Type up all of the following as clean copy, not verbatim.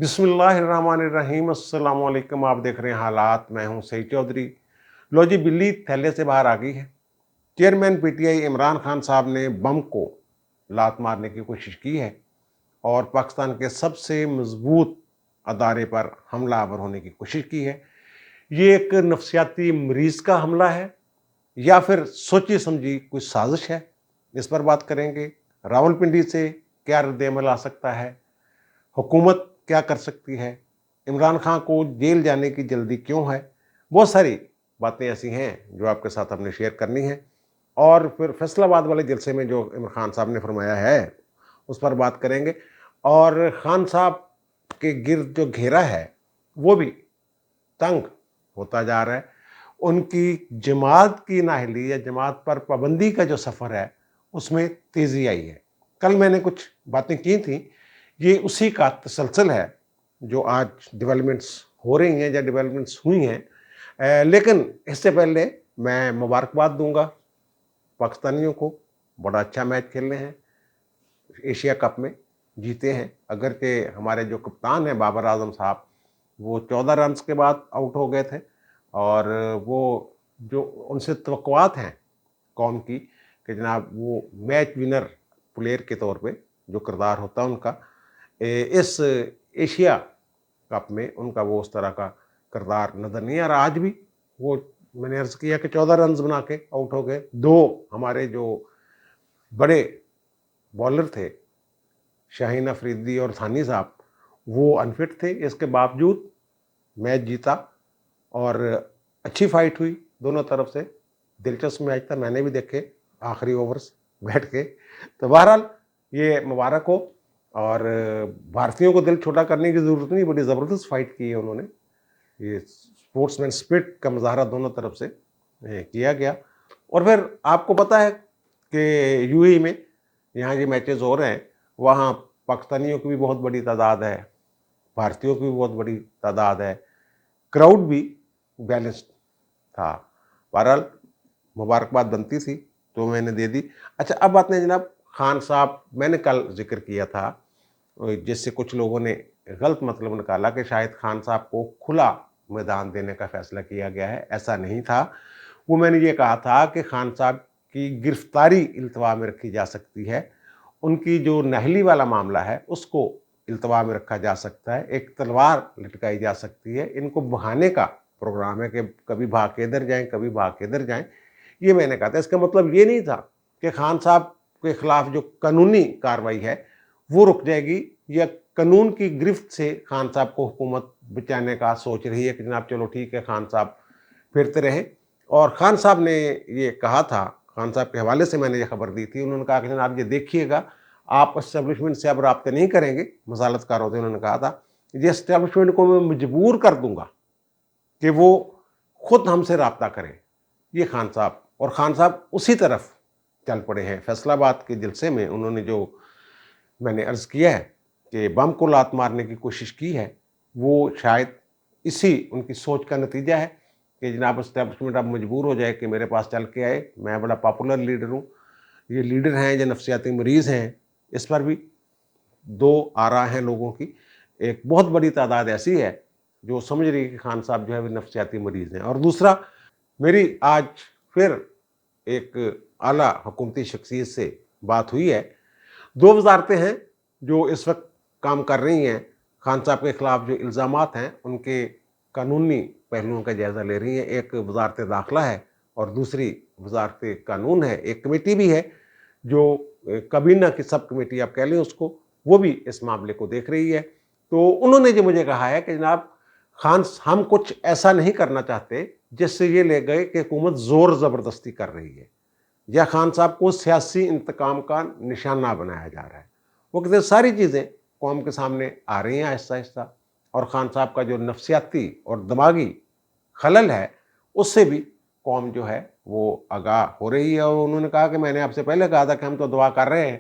बिस्मिल्लाहिर्रहमानिर्रहीम। अस्सलाम वालेकुम। आप देख रहे हैं हालात। मैं हूं सईद चौधरी। लो जी, बिल्ली थैले से बाहर आ गई है। चेयरमैन पीटीआई इमरान खान साहब ने बम को लात मारने की कोशिश की है और पाकिस्तान के सबसे मजबूत अदारे पर हमलावर होने की कोशिश की है। ये एक नफसियाती मरीज का हमला है या फिर सोची समझी कोई साजिश है, इस पर बात करेंगे। रावलपिंडी से क्या रद्द-ए-अमल आ सकता है, हुकूमत क्या कर सकती है, इमरान खान को जेल जाने की जल्दी क्यों है, बहुत सारी बातें ऐसी हैं जो आपके साथ हमने शेयर करनी है। और फिर फैसलाबाद वाले जलसे में जो इमरान खान साहब ने फरमाया है उस पर बात करेंगे। और खान साहब के गिर्द जो घेरा है वो भी तंग होता जा रहा है। उनकी जमात की नाअहली या जमात पर पाबंदी का जो सफ़र है उसमें तेज़ी आई है। कल मैंने कुछ बातें की थी, ये उसी का तसलसल है जो आज डेवलपमेंट्स हो रही हैं या डेवलपमेंट्स हुई हैं। लेकिन इससे पहले मैं मुबारकबाद दूंगा पाकिस्तानियों को। बड़ा अच्छा मैच खेले हैं, एशिया कप में जीते हैं। अगर के हमारे जो कप्तान हैं बाबर आजम साहब, वो 14 रन के बाद आउट हो गए थे और वो जो उनसे तवक्कुआत हैं कौम की कि जनाब वो मैच विनर प्लेयर के तौर पे जो किरदार होता है उनका, इस एशिया कप में उनका वो उस तरह का किरदार नज़र नहीं आ रहा। आज भी वो मैंने अर्ज़ किया कि 14 रन बना के आउट हो गए। दो हमारे जो बड़े बॉलर थे, शाहीन अफरीदी और थानी साहब, वो अनफिट थे। इसके बावजूद मैच जीता और अच्छी फाइट हुई दोनों तरफ से। दिलचस्प मैच था, मैंने भी देखे आखिरी ओवर्स बैठ के। तो बहरहाल ये मुबारक हो। और भारतीयों को दिल छोटा करने की ज़रूरत नहीं, बड़ी ज़बरदस्त फाइट की है उन्होंने। ये स्पोर्ट्समैन स्पिरिट का मुजाहरा दोनों तरफ से किया गया। और फिर आपको पता है कि यूएई में यहाँ ये मैचेस हो रहे हैं, वहाँ पाकिस्तानियों की भी बहुत बड़ी तादाद है, भारतीयों की भी बहुत बड़ी तादाद है, क्राउड भी बैलेंस्ड था। बहरहाल मुबारकबाद बनती थी तो मैंने दे दी। अच्छा, अब बात नहीं जनाब, खान साहब, मैंने कल जिक्र किया था, जिससे कुछ लोगों ने गलत मतलब निकाला कि शायद खान साहब को खुला मैदान देने का फैसला किया गया है। ऐसा नहीं था। वो मैंने ये कहा था कि खान साहब की गिरफ्तारी इल्तवा में रखी जा सकती है, उनकी जो नहली वाला मामला है उसको इल्तवा में रखा जा सकता है, एक तलवार लटकाई जा सकती है। इनको बहाने का प्रोग्राम है कि कभी भाग के इधर जाएं, कभी भाग के इधर जाएं। ये मैंने कहा था। इसका मतलब ये नहीं था कि खान साहब के खिलाफ जो कानूनी कार्रवाई है वो रुक जाएगी या कानून की गिरफ्त से खान साहब को हुकूमत बचाने का सोच रही है कि जनाब चलो ठीक है खान साहब फिरते रहे। और खान साहब ने ये कहा था, खान साहब के हवाले से मैंने ये खबर दी थी, उन्होंने कहा कि जनाब ये देखिएगा, आप इस्टेब्लिशमेंट से अब राब्ते नहीं करेंगे, मसालतकार होते उन्होंने कहा था, ये इस्टेब्लिशमेंट को मैं मजबूर कर दूंगा कि वो खुद हमसे राब्ता करें। ये खान साहब, और खान साहब उसी तरफ चल पड़े हैं। फैसलाबाद के जलसे में उन्होंने जो मैंने अर्ज़ किया है कि बम को लात मारने की कोशिश की है, वो शायद इसी उनकी सोच का नतीजा है कि जनाब इस्टेब्लिशमेंट अब मजबूर हो जाए कि मेरे पास चल के आए, मैं बड़ा पॉपुलर लीडर हूँ। ये लीडर हैं या नफसियाती मरीज़ हैं, इस पर भी दो आरा हैं लोगों की। एक बहुत बड़ी तादाद ऐसी है जो समझ रही है कि खान साहब जो है वो नफसियाती मरीज़ हैं, और दूसरा, मेरी आज फिर एक आला हुकूमती शख्सियत से बात हुई है। दो वजारतें हैं जो इस वक्त काम कर रही हैं, खान साहब के खिलाफ जो इल्ज़ामात हैं उनके कानूनी पहलुओं का जायज़ा ले रही हैं। एक वजारत दाखिला है और दूसरी वजारत कानून है। एक कमेटी भी है जो काबीना की सब कमेटी आप कह लें उसको, वो भी इस मामले को देख रही है। तो उन्होंने जो मुझे कहा है कि जनाब खान, हम कुछ ऐसा नहीं करना चाहते जिससे ये ले गए कि हुकूमत ज़ोर ज़बरदस्ती कर रही है या खान साहब को सियासी इंतकाम का निशाना बनाया जा रहा है। वो कहते सारी चीज़ें कौम के सामने आ रही हैं आहिस्ता आहिस्ता, और खान साहब का जो नफसियाती और दिमागी खलल है उससे भी कौम जो है वो आगाह हो रही है। और उन्होंने कहा कि मैंने आपसे पहले कहा था कि हम तो दुआ कर रहे हैं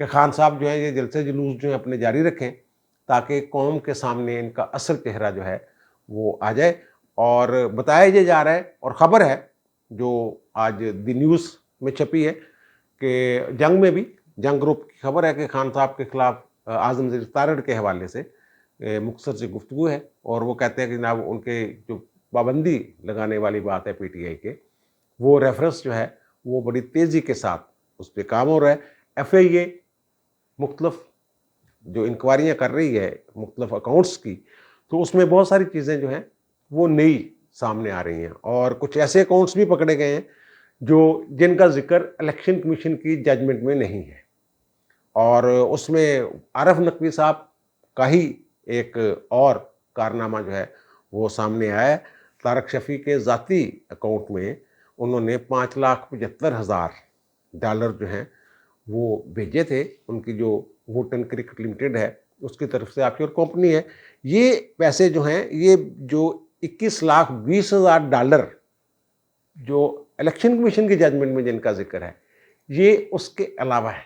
कि खान साहब जो है ये जलसे जुलूस जो है अपने जारी रखें ताकि कौम के सामने इनका असल चेहरा जो है वो आ जाए। और बताया ये जा रहा है, और ख़बर है जो आज दी न्यूज़ में छपी है कि जंग में भी, जंग ग्रुप की खबर है कि खान साहब के खिलाफ आज़म ज़रीर तारड़ के हवाले से مختصر سی گفتگو ہے، اور وہ کہتے ہیں کہ جناب ان کے جو پابندی لگانے والی بات ہے پی ٹی آئی کے، وہ ریفرنس جو ہے وہ بڑی تیزی کے ساتھ اس پہ کام ہو رہا ہے۔ ایف اے اے مختلف جو انکوائریاں کر رہی ہے مختلف اکاؤنٹس کی، تو اس میں بہت ساری چیزیں جو ہیں وہ نئی سامنے آ رہی ہیں، اور کچھ ایسے اکاؤنٹس بھی پکڑے گئے ہیں جن کا ذکر الیکشن کمیشن کی ججمنٹ میں نہیں ہے، اور اس میں عارف نقوی صاحب کا ہی ایک اور کارنامہ جو ہے وہ سامنے آیا ہے۔ طارق شفیع کے ذاتی اکاؤنٹ میں انہوں نے $5,75,000 جو ہیں وہ بھیجے تھے، ان کی جو ووٹن کرکٹ لمیٹڈ ہے اس کی طرف سے، آپ کی اور کمپنی ہے۔ یہ پیسے جو ہیں، یہ جو $21,20,000 جو الیکشن کمیشن کی ججمنٹ میں جن کا ذکر ہے، یہ اس کے علاوہ ہے۔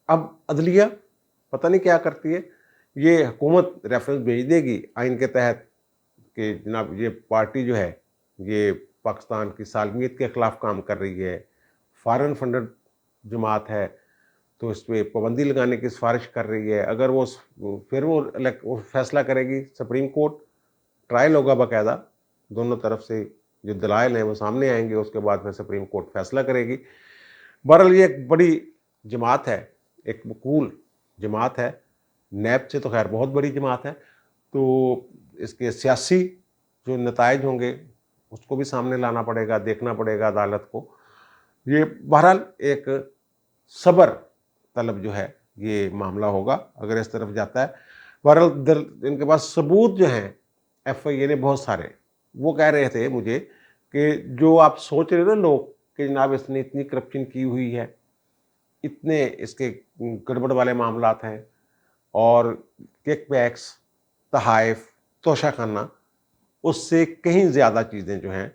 اب عدلیہ پتہ نہیں کیا کرتی ہے، یہ حکومت ریفرنس بھیج دے گی آئین کے تحت کہ جناب یہ پارٹی جو ہے یہ پاکستان کی سالمیت کے خلاف کام کر رہی ہے، فارن فنڈڈ جماعت ہے، تو اس پہ پابندی لگانے کی سفارش کر رہی ہے۔ اگر پھر وہ فیصلہ کرے گی، سپریم کورٹ ٹرائل ہوگا باقاعدہ، دونوں طرف سے جو دلائل ہیں وہ سامنے آئیں گے، اس کے بعد پھر سپریم کورٹ فیصلہ کرے گی۔ بہرحال یہ ایک بڑی جماعت ہے، ایک مقبول جماعت ہے، نیب سے تو خیر بہت بڑی جماعت ہے، تو اس کے سیاسی جو نتائج ہوں گے اس کو بھی سامنے لانا پڑے گا، دیکھنا پڑے گا عدالت کو۔ یہ بہرحال ایک صبر طلب جو ہے یہ معاملہ ہوگا اگر اس طرف جاتا ہے۔ بہرحال ان کے پاس ثبوت جو ہیں ایف آئی اے نے بہت سارے، وہ کہہ رہے تھے مجھے کہ جو آپ سوچ رہے نا لوگ کہ جناب اس نے اتنی کرپشن کی ہوئی ہے، اتنے اس کے گڑبڑ والے معاملات ہیں، اور کیک بیکس، تحائف، توشہ خانہ، اس سے کہیں زیادہ چیزیں جو ہیں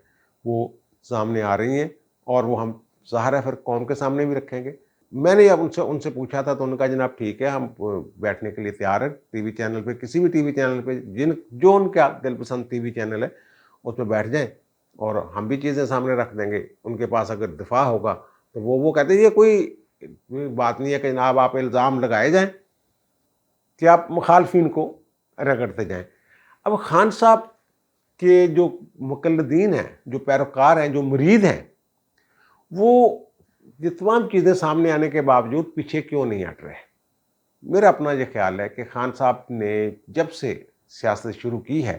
وہ سامنے آ رہی ہیں، اور وہ ہم ظاہر ہے پھر قوم کے سامنے بھی رکھیں گے۔ میں نے اب ان سے پوچھا تھا تو انہوں نے کہا جناب ٹھیک ہے، ہم بیٹھنے کے لیے تیار ہیں، ٹی وی چینل پہ، کسی بھی ٹی وی چینل پہ جو ان کا دل پسند ٹی وی چینل ہے اس پہ بیٹھ جائیں، اور ہم بھی چیزیں سامنے رکھ دیں گے۔ ان کے پاس اگر دفاع ہوگا تو وہ کہتے ہیں یہ کوئی بات نہیں ہے کہ جناب آپ الزام لگائے جائیں کہ آپ مخالفین کو رگڑتے جائیں۔ اب خان صاحب کے جو مقلدین ہیں، جو پیروکار ہیں، جو مرید ہیں، وہ یہ تمام چیزیں سامنے آنے کے باوجود پیچھے کیوں نہیں ہٹ رہے؟ میرا اپنا یہ خیال ہے کہ خان صاحب نے جب سے سیاست شروع کی ہے،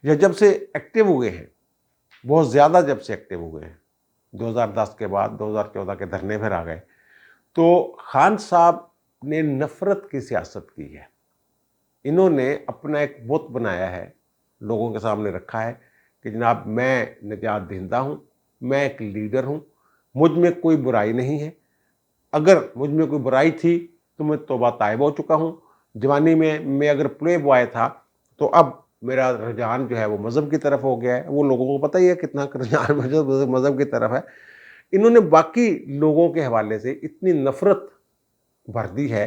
یا جب سے ایکٹیو ہوئے ہیں، بہت زیادہ جب سے ایکٹیو ہوئے ہیں، 2010 کے بعد 2014 کے دھرنے پھر آ گئے، تو خان صاحب نے نفرت کی سیاست کی ہے۔ انہوں نے اپنا ایک بت بنایا ہے، لوگوں کے سامنے رکھا ہے کہ جناب میں نجات دہندہ ہوں، میں ایک لیڈر ہوں، مجھ میں کوئی برائی نہیں ہے، اگر مجھ میں کوئی برائی تھی تو میں توبہ طائب ہو چکا ہوں۔ جوانی میں اگر پلے بوائے تھا تو اب میرا رجحان جو ہے وہ مذہب کی طرف ہو گیا ہے۔ وہ لوگوں کو پتہ ہی ہے کتنا رجحان مذہب کی طرف ہے۔ انہوں نے باقی لوگوں کے حوالے سے اتنی نفرت بھر دی ہے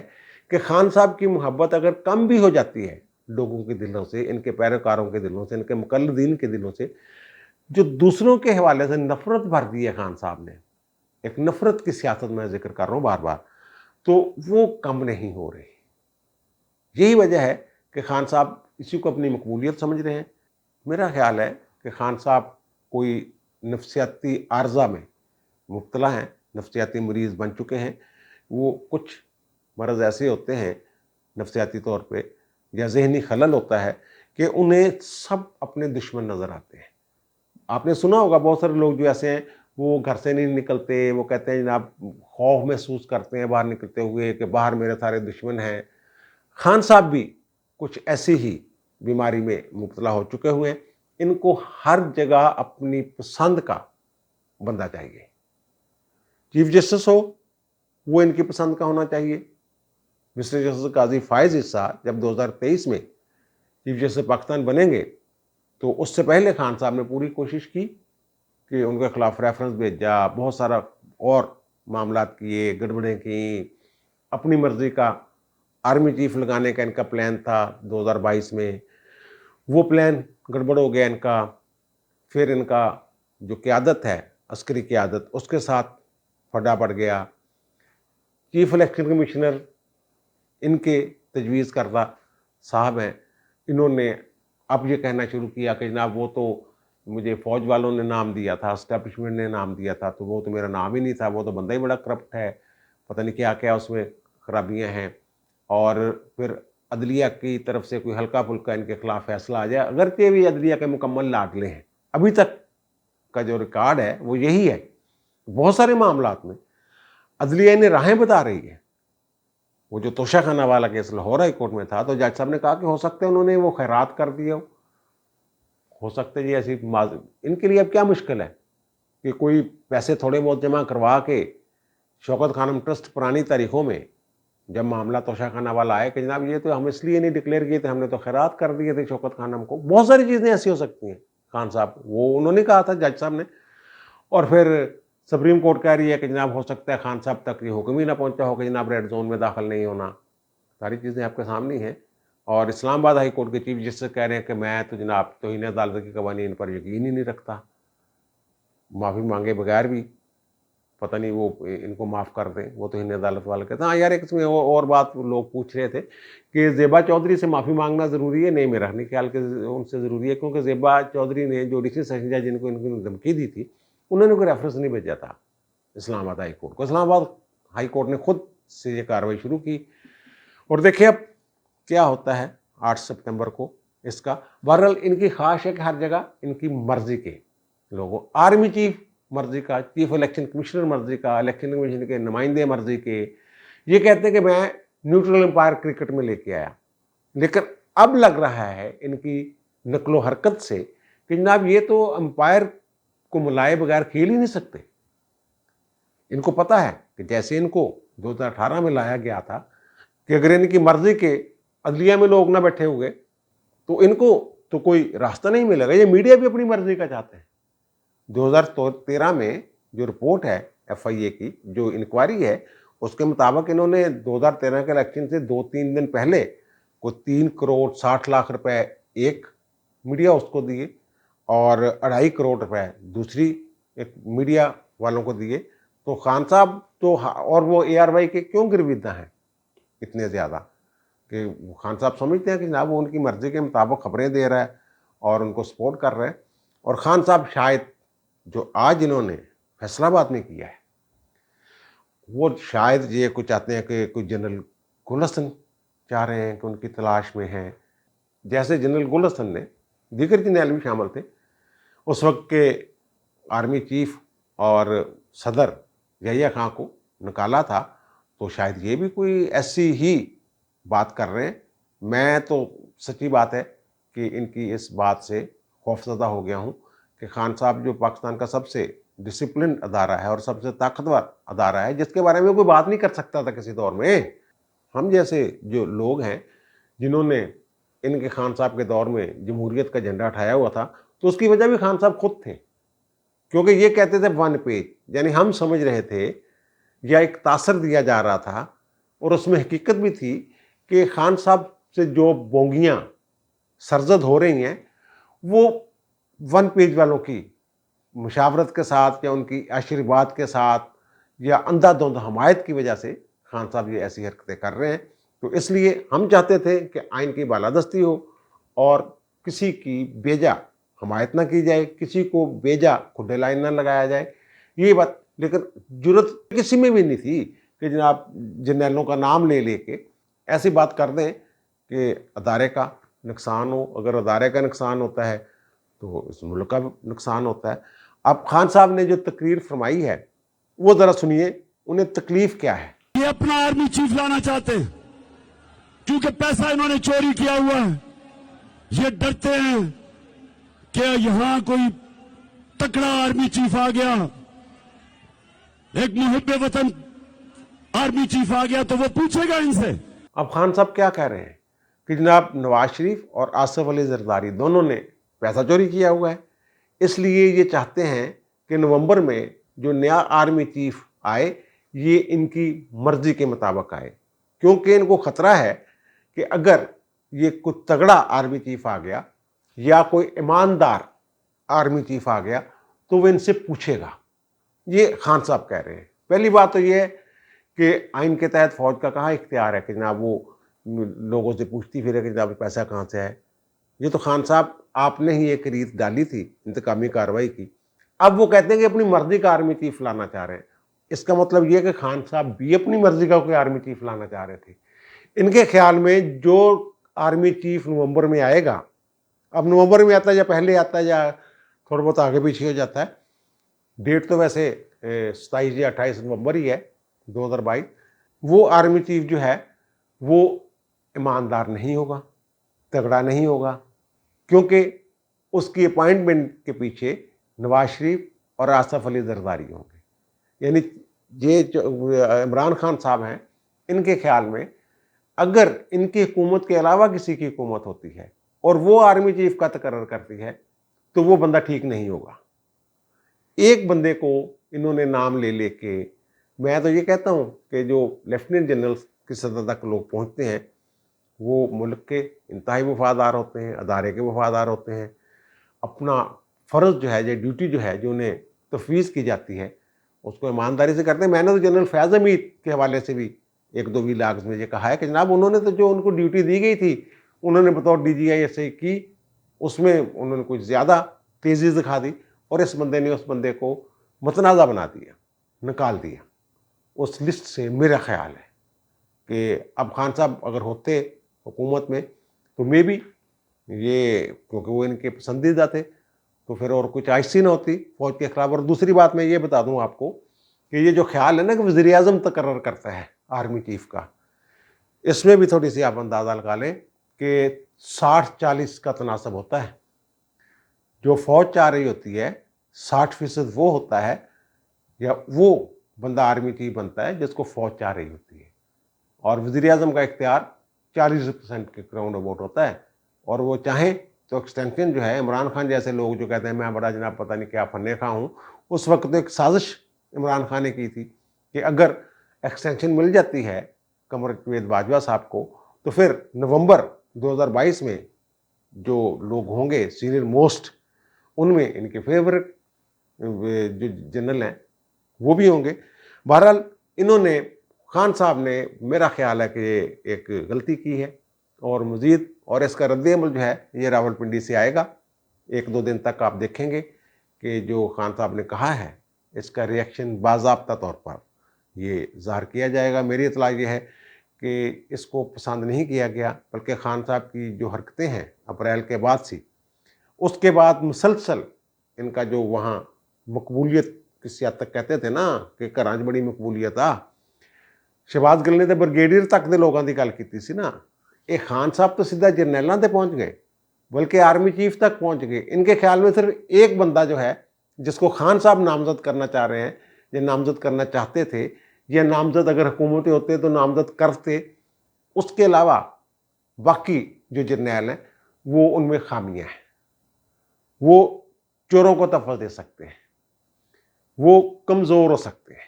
کہ خان صاحب کی محبت اگر کم بھی ہو جاتی ہے لوگوں کے دلوں سے، ان کے پیروکاروں کے دلوں سے، ان کے مقلدین کے دلوں سے، جو دوسروں کے حوالے سے نفرت بھر دی ہے خان صاحب نے، ایک نفرت کی سیاست میں ذکر کر رہا ہوں بار بار، تو وہ کم نہیں ہو رہی۔ یہی وجہ ہے کہ خان صاحب اسی کو اپنی مقبولیت سمجھ رہے ہیں۔ میرا خیال ہے کہ خان صاحب کوئی نفسیاتی عارضہ میں مبتلا ہیں، نفسیاتی مریض بن چکے ہیں۔ وہ کچھ مرض ایسے ہوتے ہیں نفسیاتی طور پہ، یا ذہنی خلل ہوتا ہے کہ انہیں سب اپنے دشمن نظر آتے ہیں۔ آپ نے سنا ہوگا بہت سارے لوگ جو ایسے ہیں، وہ گھر سے نہیں نکلتے، وہ کہتے ہیں جناب خوف محسوس کرتے ہیں باہر نکلتے ہوئے کہ باہر میرے سارے دشمن ہیں۔ خان صاحب بھی کچھ ایسی ہی بیماری میں مبتلا ہو چکے ہوئے ہیں۔ ان کو ہر جگہ اپنی پسند کا بندہ چاہیے۔ چیف جسٹس ہو وہ ان کی پسند کا ہونا چاہیے۔ مسٹر جسٹس قاضی فائز عیسیٰ جب 2023 میں چیف جسٹس پاکستان بنیں گے تو اس سے پہلے خان صاحب نے پوری کوشش کی کہ ان کے خلاف ریفرنس بھیجا، بہت سارا اور معاملات کیے، گڑبڑیں کیں، اپنی مرضی کا آرمی چیف لگانے کا ان کا پلان تھا 2022 میں، وہ پلان گڑبڑ ہو گیا ان کا۔ پھر ان کا جو قیادت ہے، عسکری قیادت، اس کے ساتھ پھڈا پڑ گیا۔ چیف الیکشن کمشنر ان کے تجویز کردہ صاحب ہیں، انہوں نے اب یہ کہنا شروع کیا کہ جناب وہ تو مجھے فوج والوں نے نام دیا تھا، اسٹیبلشمنٹ نے نام دیا تھا، تو وہ تو میرا نام ہی نہیں تھا، وہ تو بندہ ہی بڑا کرپٹ ہے، پتہ نہیں کیا کیا اس میں خرابیاں ہیں. اور پھر عدلیہ کی طرف سے کوئی ہلکا پھلکا ان کے خلاف فیصلہ آ جائے، اگرچہ بھی عدلیہ کے مکمل لاڈلے ہیں. ابھی تک کا جو ریکارڈ ہے وہ یہی ہے. بہت سارے معاملات میں عدلیہ انہیں راہیں بتا رہی ہے. وہ جو توشہ خانہ والا کیس لاہور ہائی کورٹ میں تھا تو جج صاحب نے کہا کہ ہو سکتا ہے انہوں نے وہ خیرات کر دیا ہو سکتا ہے جی ایسی ان کے لیے اب کیا مشکل ہے کہ کوئی پیسے تھوڑے بہت جمع کروا کے شوکت خانم ٹرسٹ پرانی تاریخوں میں جب معاملہ توشہ خانہ والا آئے کہ جناب یہ تو ہم اس لیے نہیں ڈکلیئر کیے تھے، ہم نے تو خیرات کر دیے تھے شوکت خانم کو. بہت ساری چیزیں ایسی ہو سکتی ہیں. خان صاحب وہ انہوں نے کہا تھا جج صاحب نے، اور پھر سپریم کورٹ کہہ رہی ہے کہ جناب ہو سکتا ہے خان صاحب تک یہ حکم ہی نہ پہنچا ہو کہ جناب ریڈ زون میں داخل نہیں ہونا. ساری چیزیں آپ کے سامنے ہیں. اور اسلام آباد ہائی کورٹ کے چیف جسٹس کہہ رہے ہیں کہ میں تو جناب توہین عدالت کے قوانین پر یقین ہی نہیں رکھتا، معافی مانگے بغیر بھی پتہ نہیں وہ ان کو معاف کر دیں. وہ توہین عدالت والے کہتے ہیں ہاں یار ایک اس میں اور بات لوگ پوچھ رہے تھے کہ زیبا چودھری سے معافی مانگنا ضروری ہے. نہیں، میرا نہیں خیال کہ ان سے ضروری ہے، کیونکہ زیبا چودھری نے جو ڈی سی سیشن جج جن کو ان کی دھمکی دی تھی انہوں نے کوئی ریفرنس نہیں بھیجا تھا اسلام آباد ہائی کورٹ کو. اسلام آباد ہائی کورٹ نے خود سے یہ کارروائی شروع کی. اور دیکھیں اب کیا ہوتا ہے 8 سپتمبر کو اس کا. بہرحال ان کی خواہش ہے کہ ہر جگہ ان کی مرضی کے لوگوں، آرمی چیف مرضی کا، چیف الیکشن کمشنر مرضی کا، الیکشن کمیشن کے نمائندے مرضی کے، یہ کہتے ہیں کہ میں نیوٹرل امپائر کرکٹ میں لے کے آیا. لیکن اب لگ رہا ہے ان کی نقل و حرکت سے کہ جناب یہ تو امپائر کو ملائے بغیر کھیل ہی نہیں سکتے. ان کو پتا ہے کہ جیسے ان کو 2018 میں لایا گیا تھا کہ اگر ان کی مرضی کے عدلیہ میں لوگ نہ بیٹھے ہوئے تو ان کو تو کوئی راستہ نہیں ملے گا. یہ میڈیا بھی اپنی مرضی کا چاہتے ہیں. 2013 میں جو رپورٹ ہے ایف آئی اے کی جو انکوائری ہے اس کے مطابق انہوں نے 2013 کے الیکشن سے 2-3 دن پہلے کوئی 3 کروڑ 60 لاکھ روپے ایک میڈیا اس کو دیے اور 2.5 کروڑ روپے دوسری ایک میڈیا والوں کو دیے. تو خان صاحب تو اور وہ اے آر وائی کے کیوں گرویدہ ہیں اتنے زیادہ کہ خان صاحب سمجھتے ہیں کہ جناب وہ ان کی مرضی کے مطابق خبریں دے رہا ہے اور ان کو سپورٹ کر رہے ہیں. اور خان صاحب شاید جو آج انہوں نے فیصلہ آباد میں کیا ہے وہ شاید یہ کچھ چاہتے ہیں کہ کوئی جنرل گلستن چاہ رہے ہیں کہ ان کی تلاش میں ہیں. جیسے جنرل گلستن نے، دیگر جنرل بھی شامل تھے اس وقت کے آرمی چیف اور صدر یحییٰ خان کو نکالا تھا، تو شاید یہ بھی کوئی ایسی ہی بات کر رہے ہیں. میں تو سچی بات ہے کہ ان کی اس بات سے خوفزدہ ہو گیا ہوں کہ خان صاحب جو پاکستان کا سب سے ڈسپلنڈ ادارہ ہے اور سب سے طاقتور ادارہ ہے جس کے بارے میں کوئی بات نہیں کر سکتا تھا کسی دور میں. ہم جیسے جو لوگ ہیں جنہوں نے ان کے خان صاحب کے دور میں جمہوریت کا جھنڈا اٹھایا ہوا تھا تو اس کی وجہ بھی خان صاحب خود تھے، کیونکہ یہ کہتے تھے 1 پیج، یعنی ہم سمجھ رہے تھے یا ایک تاثر دیا جا رہا تھا اور اس میں حقیقت بھی تھی کہ خان صاحب سے جو بونگیاں سرزد ہو رہی ہیں وہ 1 پیج والوں کی مشاورت کے ساتھ یا ان کی آشیرواد کے ساتھ یا اندھا دھند حمایت کی وجہ سے خان صاحب یہ ایسی حرکتیں کر رہے ہیں. تو اس لیے ہم چاہتے تھے کہ آئین کی بالادستی ہو اور کسی کی بیجا حمایت نہ کی جائے، کسی کو بیجا کھڈے لائن نہ لگایا جائے، یہ بات. لیکن جرت کسی میں بھی نہیں تھی کہ جناب جرنیلوں کا نام لے لے کے ایسی بات کر دیں کہ ادارے کا نقصان ہو. اگر ادارے کا نقصان ہوتا ہے تو اس ملک کا نقصان ہوتا ہے. اب خان صاحب نے جو تقریر فرمائی ہے وہ ذرا سنیے، انہیں تکلیف کیا ہے. یہ اپنا آرمی چیف لانا چاہتے ہیں کیونکہ پیسہ انہوں نے چوری کیا ہوا ہے. یہ ڈرتے ہیں کہ یہاں کوئی تکڑا آرمی چیف آ گیا، ایک محب وطن آرمی چیف آ گیا تو وہ پوچھے گا ان سے. اب خان صاحب کیا کہہ رہے ہیں کہ جناب نواز شریف اور آصف علی زرداری دونوں نے پیسہ چوری کیا ہوا ہے، اس لیے یہ چاہتے ہیں کہ نومبر میں جو نیا آرمی چیف آئے یہ ان کی مرضی کے مطابق آئے، کیونکہ ان کو خطرہ ہے کہ اگر یہ کوئی تگڑا آرمی چیف آ گیا یا کوئی ایماندار آرمی چیف آ گیا تو وہ ان سے پوچھے گا. یہ خان صاحب کہہ رہے ہیں. پہلی بات تو یہ ہے کہ آئین کے تحت فوج کا کہاں اختیار ہے کہ جناب وہ لوگوں سے پوچھتی پھرے کہ جناب پیسہ کہاں سے ہے. ये तो खान साहब आपने ही एक रीत डाली थी इंतकामी कार्रवाई की, अब वो कहते हैं कि अपनी मर्जी का आर्मी चीफ लाना चाह रहे हैं। इसका मतलब ये है कि खान साहब भी अपनी मर्जी का कोई आर्मी चीफ लाना चाह रहे थे। इनके ख्याल में जो आर्मी चीफ नवंबर में आएगा, अब नवंबर में आता है या पहले आता है या थोड़ा बहुत आगे पीछे हो जाता है, डेट तो वैसे 27 या 28 नवंबर ही है 2022, वो आर्मी चीफ जो है वो ईमानदार नहीं होगा, तगड़ा नहीं होगा, क्योंकि उसकी अपॉइंटमेंट के पीछे नवाज शरीफ और आसफ अली जरदारी होंगे। यानी ये जो इमरान खान साहब हैं, इनके ख्याल में अगर इनकी हुकूमत के अलावा किसी की हुकूमत होती है और वो आर्मी चीफ का तकर्रर करती है तो वो बंदा ठीक नहीं होगा। एक बंदे को इन्होंने नाम ले लेके, मैं तो ये कहता हूँ कि जो लेफ्टिनेंट जनरल की सतह तक लोग पहुँचते हैं वो मुल्क के इंतहाई वफादार होते हैं, अदारे के वफादार होते हैं, अपना फ़र्ज़ जो है, जो ड्यूटी जो है, जो उन्हें तफवीज़ की जाती है उसको ईमानदारी से करते हैं। मैंने तो जनरल फैज़ हमीद के हवाले से भी एक दो वीलाग्स में ये कहा है कि जनाब उन्होंने तो जो उनको ड्यूटी दी गई थी उन्होंने बतौर DGI ऐसे की, उसमें उन्होंने कुछ ज़्यादा तेज़ी दिखा दी और इस बंदे ने उस बंदे को मतनाज़ा बना दिया, निकाल दिया उस लिस्ट से। मेरा ख्याल है कि अब खान साहब अगर होते हुकूमत में तो मे बी ये, क्योंकि वो इनके पसंदीदा थे, तो फिर और कुछ आइसी ना होती फौज के खिलाफ। और दूसरी बात मैं ये बता दूं आपको कि ये जो ख्याल है ना कि वज़ीर आज़म तकर्रर करता है आर्मी चीफ का, इसमें भी थोड़ी सी आप अंदाज़ा लगा लें कि 60-40 का तनासब होता है। जो फौज चाह रही होती है 60% वो होता है, या वो बंदा आर्मी चीफ बनता है जिसको फौज चाह रही होती है, और वज़ीर आज़म का इख्तियार 40% के राउंड अबाउट होता है। और वो चाहें तो एक्सटेंशन जो है, इमरान खान जैसे लोग जो कहते हैं मैं बड़ा जनाब पता नहीं क्या फन्ने खा हूँ, उस वक्त तो एक साजिश इमरान खान ने की थी कि अगर एक्सटेंशन मिल जाती है कमर परवेज़ बाजवा साहब को तो फिर नवंबर 2022 में जो लोग होंगे सीनियर मोस्ट, उनमें इनके फेवरेट जो जनरल हैं वो भी होंगे। बहरहाल इन्होंने, खान साहब ने, मेरा ख्याल है कि एक गलती की है और मज़ीद, और इसका रद्द-ए-अमल जो है ये रावलपिंडी से आएगा। 1-2 दिन तक आप देखेंगे कि जो खान साहब ने कहा है इसका रिएक्शन बाज़ाब्ता तौर पर ये ज़ाहिर किया जाएगा। मेरी इत्तला ये है कि इसको पसंद नहीं किया गया, बल्कि खान साहब की जो हरकतें हैं अप्रैल के बाद से, उसके बाद मुसलसल इनका जो वहाँ मकबूलियत किसी हद तक कहते थे ना कि घरां 'च बड़ी मकबूलियत आ, शहबाज गिल ने तो ब्रिगेडियर तक के लोगों की गल की सी ना, ये खान साहब तो सीधा जरनैलों तक पहुँच गए, बल्कि आर्मी चीफ तक पहुँच गए। इनके ख्याल में सिर्फ एक बंदा जो है जिसको खान साहब नामजद करना चाह रहे हैं, या नामजद करना चाहते थे, या नामजद अगर हुकूमतें होते तो नामजद करते, उसके अलावा बाकी जो जरनैल हैं वो उनमें खामियां हैं। वो चोरों को तफल दे सकते हैं, वो कमज़ोर हो सकते हैं,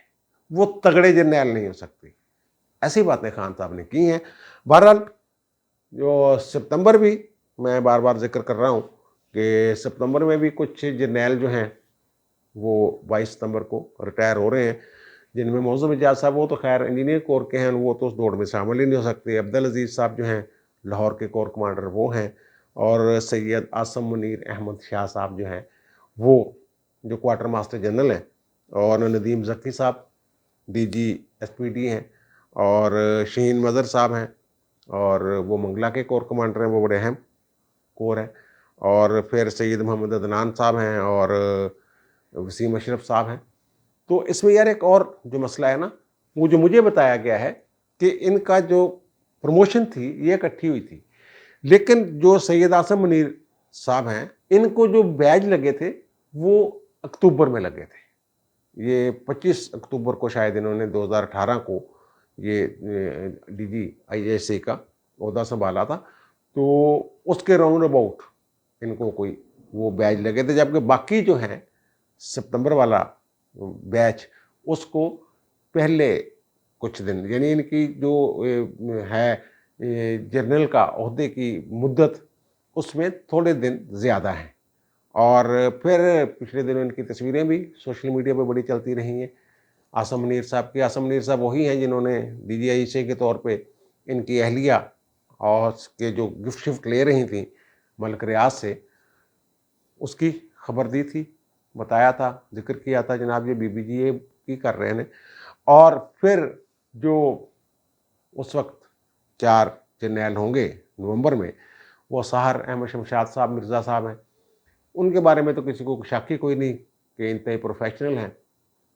वो तगड़े जरनैल नहीं हो सकते। ऐसी बातें खान साहब ने की हैं। बहरहाल जो सितंबर भी, मैं बार बार जिक्र कर रहा हूँ कि सितंबर में भी कुछ जरनैल जो हैं वो 22 सितंबर को रिटायर हो रहे हैं, जिनमें मौज़ूम एजाज साहब, वो तो खैर इंजीनियर कोर के हैं, वो तो उस दौड़ में शामिल ही नहीं हो सकते। अब्दुल अजीज़ साहब जो हैं लाहौर के कोर कमांडर वो हैं, और सैयद आसम मुनीर अहमद शाह साहब जो हैं वो जो क्वार्टर मास्टर जनरल हैं, और नदीम ज़की साहब DG SPD हैं, और शहीन मज़र साहब हैं, और वो मंगला के कोर कमांडर हैं, वो बड़े अहम कोर हैं, और फिर सैयद मोहम्मद अदनान साहब हैं, और वसीम अशरफ साहब हैं। तो इसमें यार एक और जो मसला है ना, वो जो मुझे बताया गया है कि इनका जो प्रमोशन थी ये इकट्ठी हुई थी, लेकिन जो सैयद आसम मुनीर साहब हैं इनको जो बैज लगे थे वो अक्टूबर में लगे थे। ये 25 अक्टूबर को शायद इन्होंने 2018 को ये DG ISA का ओहदा संभाला था, तो उसके राउंड अबाउट इनको कोई वो बैच लगे थे, जबकि बाकी जो हैं सितंबर वाला बैच उसको पहले कुछ दिन, यानी इनकी जो है जनरल का ओहदे की मुद्दत उसमें थोड़े दिन ज़्यादा हैं। और फिर पिछले दिनों इनकी तस्वीरें भी सोशल मीडिया पर बड़ी चलती रही हैं आसम मुनीर साहब की। आसम मुनीर साहब वही हैं जिन्होंने DG ISA के तौर पे इनकी अहलिया और के जो गिफ्ट शिफ्ट ले रही थी मलिक रियाज से, उसकी खबर दी थी, बताया था, जिक्र किया था जनाब ये बीबी जी ये की कर रहे हैं। और फिर जो उस वक्त 4 जर्नैल होंगे नवंबर में, वो सहार अहमद शमशाद साहब मिर्ज़ा साहब हैं। उनके बारे में तो किसी को शक ही कोई नहीं कि इंतहाई प्रोफेशनल हैं।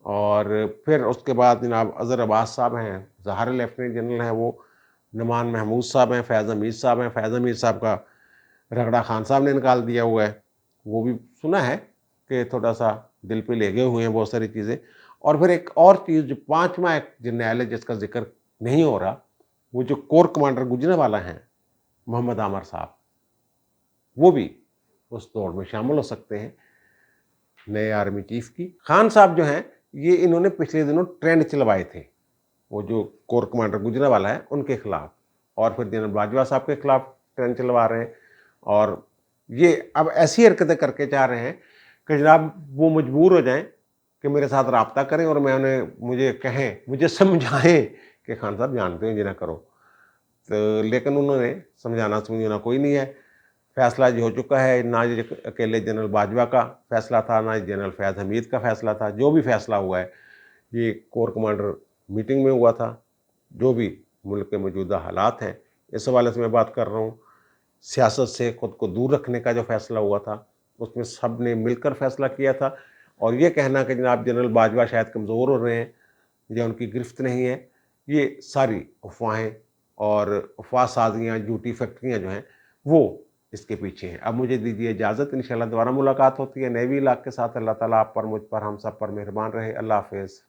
और फिर उसके बाद जनाब अज़हर अब्बास साहब हैं, ज़हार लेफ्टिनेंट जनरल हैं वो, नमान महमूद साहब हैं, फैज़ हमीद साहब हैं। फैज़ हमीद साहब का रगड़ा खान साहब ने निकाल दिया हुआ है, वो भी सुना है कि थोड़ा-सा दिल पे लगे हुए हैं बहुत सारी चीज़ें। और फिर एक और चीज़ जो 5वां एक जर्नैल है जिसका ज़िक्र नहीं हो रहा, वो जो कोर कमांडर गुजरांवाला हैं, मोहम्मद आमर साहब, वो भी उस दौड़ में शामिल हो सकते हैं नए आर्मी चीफ की। खान साहब जो हैं, ये इन्होंने पिछले दिनों ट्रेंड चलवाए थे, वो जो कोर कमांडर गुजरांवाला है उनके खिलाफ, और फिर जनरल बाजवा साहब के खिलाफ ट्रेंड चलवा रहे हैं। और ये अब ऐसी हरकतें करके चाह रहे हैं कि जनाब वो मजबूर हो जाएं कि मेरे साथ रब्ता करें और मैं उन्हें, मुझे कहें, मुझे समझाएं कि खान साहब जानते हैं ये ना करो। तो लेकिन उन्होंने समझाना समझाना कोई नहीं है। फैसला ये हो चुका है, ना ये अकेले जनरल बाजवा का फैसला था, ना जनरल फैज़ हमीद का फैसला था। जो भी फैसला हुआ है ये कोर कमांडर मीटिंग में हुआ था। जो भी मुल्क के मौजूदा हालात हैं, इस हवाले से मैं बात कर रहा हूँ। सियासत से खुद को दूर रखने का जो फैसला हुआ था, उसमें सब ने मिलकर फैसला किया था। और ये कहना कि जनाब जनरल बाजवा शायद कमज़ोर हो रहे हैं या उनकी गिरफ्त नहीं है, ये सारी अफवाहें और अफवाह साजियाँ, झूठी फैक्ट्रियाँ जो हैं, वो इसके पीछे हैं। अब मुझे दीजिए इजाज़त, इंशाल्लाह दोबारा मुलाकात होती है नए व्लॉग के साथ। अल्लाह ताला आप पर, मुझ पर, हम सब पर मेहरबान रहे। अल्लाह हाफ़िज़।